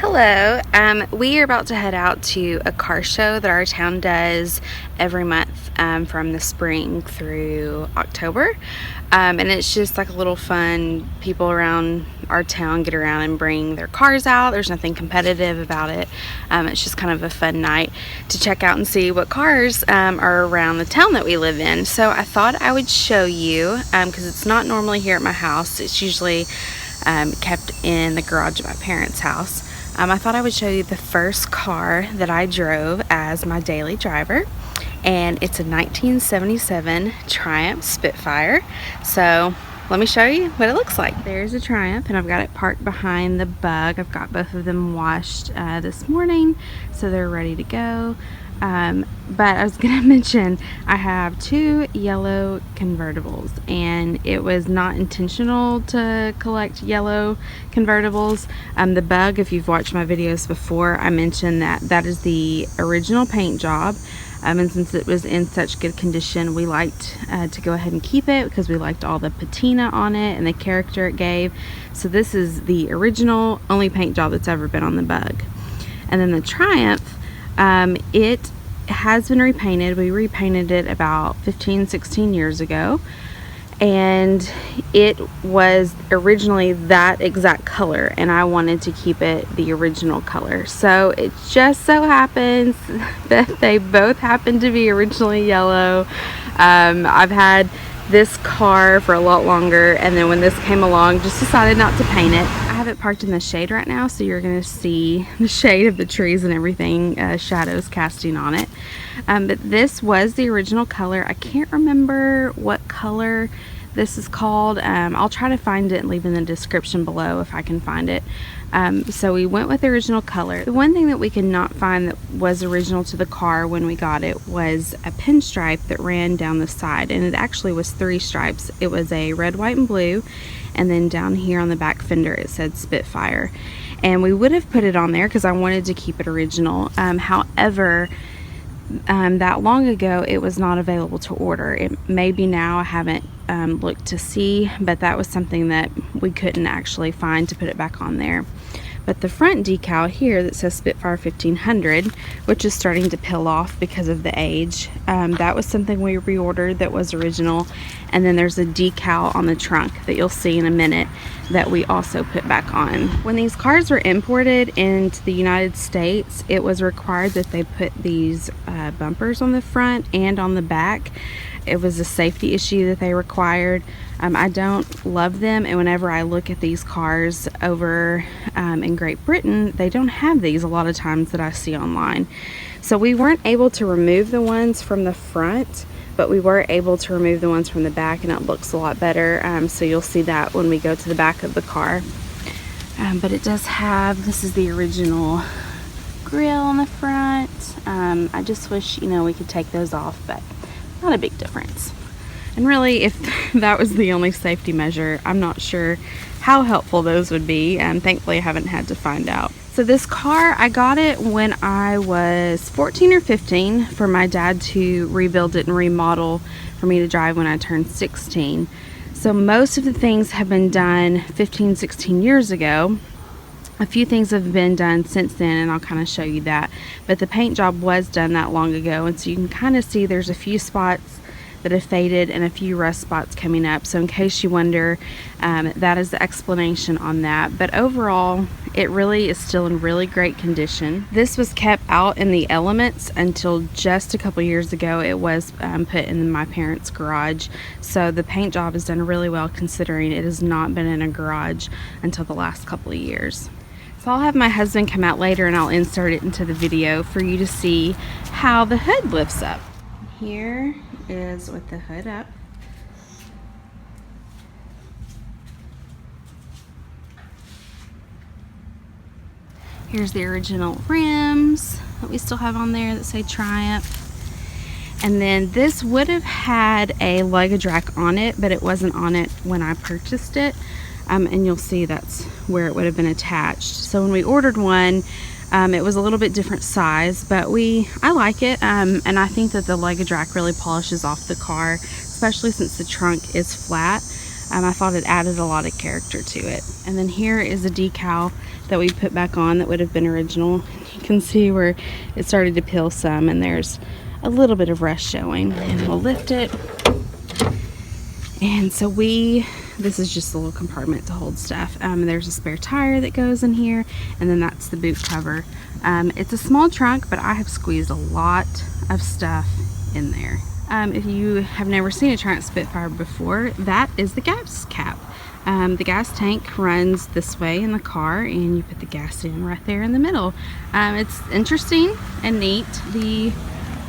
Hello, we are about to head out to a car show that our town does every month from the spring through October. And it's just like a little fun, people around our town get around and bring their cars out. There's nothing competitive about it. It's just kind of a fun night to check out and see what cars are around the town that we live in. So I thought I would show you, because it's not normally here at my house. It's usually kept in the garage at my parents' house. I thought I would show you the first car that I drove as my daily driver, and it's a 1977 Triumph Spitfire. So let me show you what it looks like. There's a Triumph, and I've got it parked behind the Bug. I've got both of them washed this morning, so they're ready to go. But I was gonna mention I have two yellow convertibles, and it was not intentional to collect yellow convertibles. The Bug, if you've watched my videos before, I mentioned that is the original paint job, and since it was in such good condition, we liked to go ahead and keep it because we liked all the patina on it and the character it gave. So this is the original only paint job that's ever been on the Bug. And then the Triumph, it has been repainted. We repainted it about 15-16 years ago, and it was originally that exact color, and I wanted to keep it the original color. So it just so happens that they both happen to be originally yellow. I've had this car for a lot longer, and then when this came along, just decided not to paint it. I have it parked in the shade right now, so you're going to see the shade of the trees and everything, shadows casting on it. But this was the original color. I can't remember what color this is called. I'll try to find it and leave in the description below if I can find it. So we went with the original color. The one thing that we could not find that was original to the car when we got it was a pinstripe that ran down the side, and it actually was 3 stripes. It was a red, white, and blue, and then down here on the back fender it said Spitfire. And we would have put it on there because I wanted to keep it original. However, that long ago it was not available to order. It may be now, I haven't looked to see, but that was something that we couldn't actually find to put it back on there. But the front decal here that says Spitfire 1500, which is starting to peel off because of the age, that was something we reordered that was original. And then there's a decal on the trunk that you'll see in a minute that we also put back on. When these cars were imported into the United States, it was required that they put these bumpers on the front and on the back. It was a safety issue that they required. I don't love them, and whenever I look at these cars over in Great Britain, they don't have these a lot of times that I see online. So we weren't able to remove the ones from the front, but we were able to remove the ones from the back, and it looks a lot better. So you'll see that when we go to the back of the car. But it does have, this is the original grill on the front. I just wish, we could take those off, but not a big difference. And really, if that was the only safety measure, I'm not sure how helpful those would be, and thankfully I haven't had to find out. So this car, I got it when I was 14 or 15 for my dad to rebuild it and remodel for me to drive when I turned 16. So most of the things have been done 15-16 years ago. A few things have been done since then, and I'll kind of show you that. But the paint job was done that long ago, and so you can kind of see there's a few spots that have faded and a few rust spots coming up. So in case you wonder, that is the explanation on that. But overall, it really is still in really great condition. This was kept out in the elements until just a couple years ago. It was put in my parents' garage. So the paint job is done really well, considering it has not been in a garage until the last couple of years. So I'll have my husband come out later and I'll insert it into the video for you to see how the hood lifts up. Here is with the hood up. Here's the original rims that we still have on there that say Triumph. And then this would have had a luggage rack on it, but it wasn't on it when I purchased it. And you'll see that's where it would have been attached. So when we ordered one, it was a little bit different size, but I like it, and I think that the luggage rack really polishes off the car, especially since the trunk is flat. I thought it added a lot of character to it. And then here is a decal that we put back on that would have been original. You can see where it started to peel some, and there's a little bit of rust showing. And we'll lift it. And so this is just a little compartment to hold stuff. There's a spare tire that goes in here, and then that's the boot cover. It's a small trunk, but I have squeezed a lot of stuff in there. If you have never seen a Triumph Spitfire before, that is the gas cap. The gas tank runs this way in the car, and you put the gas in right there in the middle. It's interesting and neat. The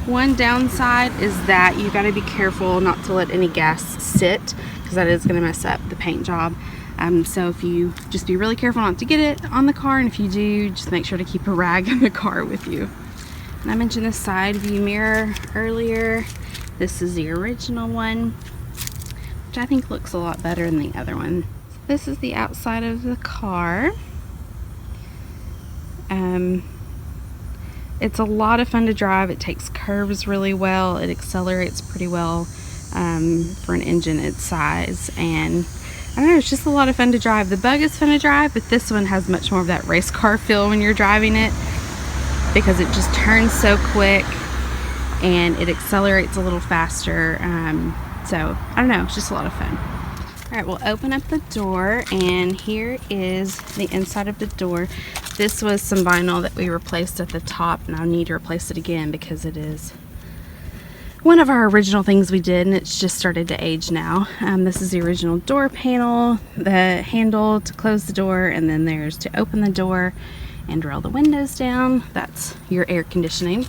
one downside is that you got to be careful not to let any gas sit, because that is going to mess up the paint job. So if you just be really careful not to get it on the car, and if you do, just make sure to keep a rag in the car with you. And I mentioned this side view mirror earlier. This is the original one, which I think looks a lot better than the other one. This is the outside of the car. It's a lot of fun to drive. It takes curves really well. It accelerates pretty well for an engine its size. And I don't know, it's just a lot of fun to drive. The Bug is fun to drive, but this one has much more of that race car feel when you're driving it, because it just turns so quick and it accelerates a little faster. So I don't know, it's just a lot of fun. All right, we'll open up the door, and here is the inside of the door. This was some vinyl that we replaced at the top, and I'll need to replace it again because it is one of our original things we did, and it's just started to age now. This is the original door panel, the handle to close the door, and then there's to open the door and roll the windows down. That's your air conditioning.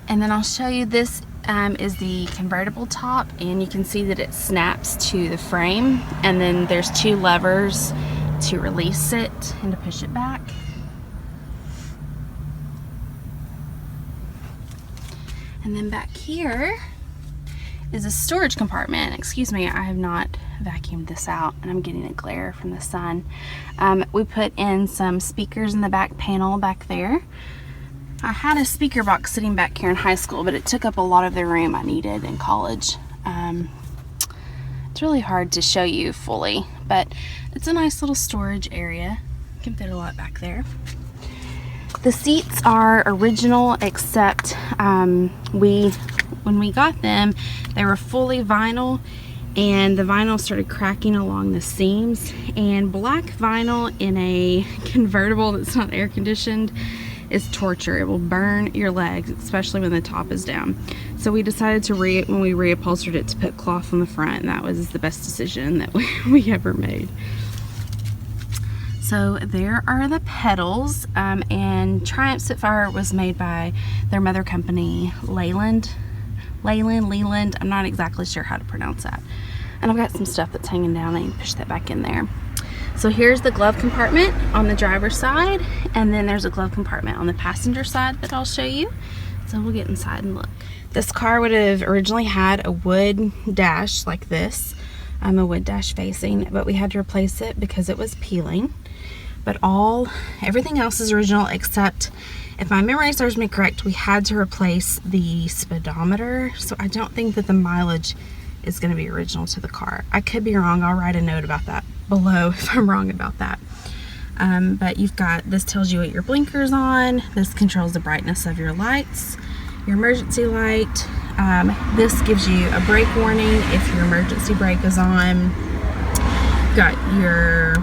And then I'll show you, this is the convertible top, and you can see that it snaps to the frame, and then there's two levers to release it and to push it back. And then back here is a storage compartment. Excuse me, I have not vacuumed this out, and I'm getting a glare from the sun. We put in some speakers in the back panel back there. I had a speaker box sitting back here in high school, but it took up a lot of the room I needed in college. It's really hard to show you fully, but it's a nice little storage area. You can fit a lot back there. The seats are original, except when we got them, they were fully vinyl, and the vinyl started cracking along the seams. And black vinyl in a convertible that's not air conditioned is torture. It will burn your legs, especially when the top is down. So we decided to when we reupholstered it, to put cloth on the front, and that was the best decision that we ever made. So there are the pedals, and Triumph Spitfire was made by their mother company, Leland. I'm not exactly sure how to pronounce that. And I've got some stuff that's hanging down. I need to push that back in there. So here's the glove compartment on the driver's side, and then there's a glove compartment on the passenger side that I'll show you. So we'll get inside and look. This car would have originally had a wood dash like this, a wood dash facing, but we had to replace it because it was peeling. But everything else is original, except, if my memory serves me correct, we had to replace the speedometer. So I don't think that the mileage is going to be original to the car. I could be wrong. I'll write a note about that below if I'm wrong about that. But you've got, this tells you what your blinker's on. This controls the brightness of your lights, your emergency light. This gives you a brake warning if your emergency brake is on. You've got your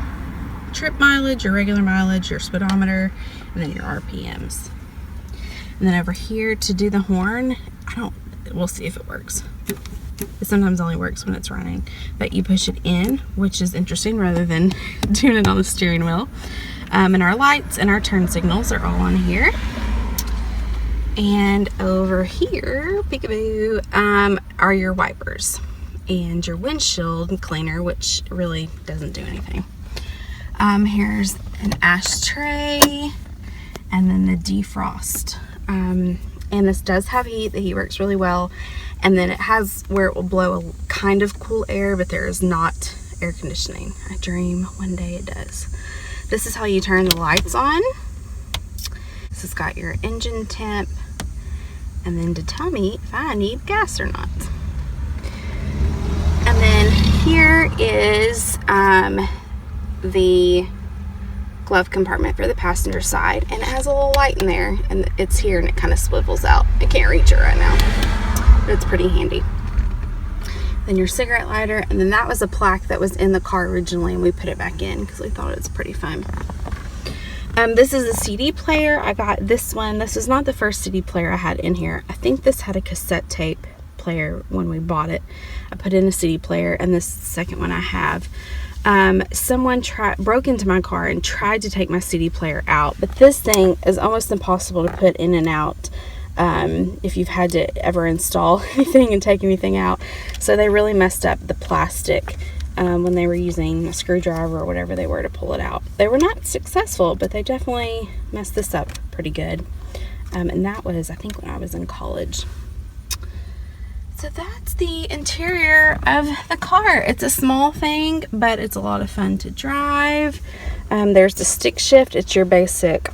trip mileage, your regular mileage, your speedometer, and then your RPMs. And then over here to do the horn, we'll see if it works. It sometimes only works when it's running, but you push it in, which is interesting, rather than doing it on the steering wheel. And our lights and our turn signals are all on here. And over here, peekaboo, are your wipers and your windshield cleaner, which really doesn't do anything. Here's an ashtray, and then the defrost. And this does have heat. The heat works really well. And then it has where it will blow a kind of cool air, but there is not air conditioning. I dream one day it does. This is how you turn the lights on. This has got your engine temp, and then to tell me if I need gas or not. And then here is the glove compartment for the passenger side, and it has a little light in there, and it's here and it kind of swivels out. I can't reach it right now, but it's pretty handy. Then your cigarette lighter, and then that was a plaque that was in the car originally, and we put it back in because we thought it was pretty fun. This is a CD player. I got this one. This is not the first CD player I had in here. I think this had a cassette tape player when we bought it. I put in a CD player, and this second one I have. Someone broke into my car and tried to take my CD player out, but this thing is almost impossible to put in and out if you've had to ever install anything and take anything out. So they really messed up the plastic when they were using a screwdriver or whatever they were to pull it out. They were not successful, but they definitely messed this up pretty good. And that was, I think, when I was in college. So that's the interior of the car. It's a small thing, but it's a lot of fun to drive. There's the stick shift. It's your basic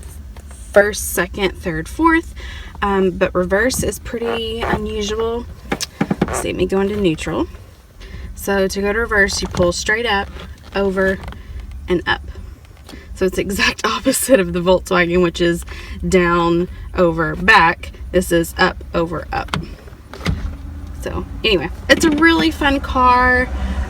first, second, third, fourth. But reverse is pretty unusual. See, let me go into neutral. So to go to reverse, you pull straight up, over, and up. So it's the exact opposite of the Volkswagen, which is down, over, back. This is up, over, up. So anyway, it's a really fun car.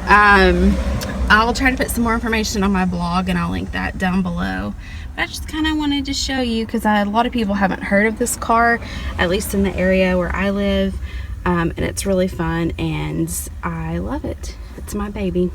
I'll try to put some more information on my blog, and I'll link that down below. But I just kind of wanted to show you because a lot of people haven't heard of this car, at least in the area where I live. And it's really fun, and I love it. It's my baby.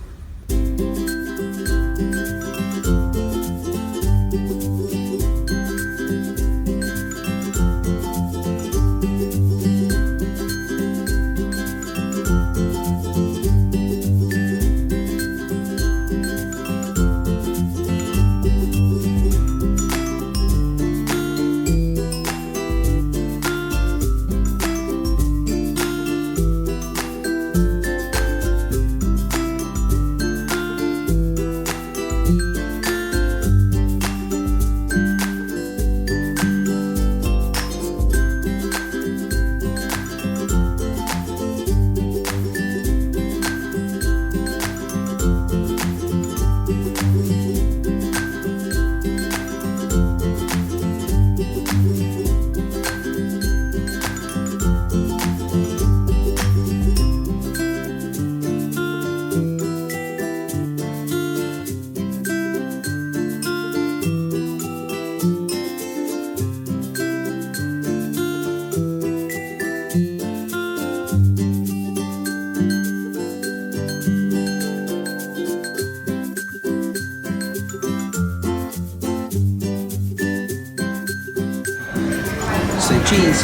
Say cheese.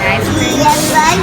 Ice cream.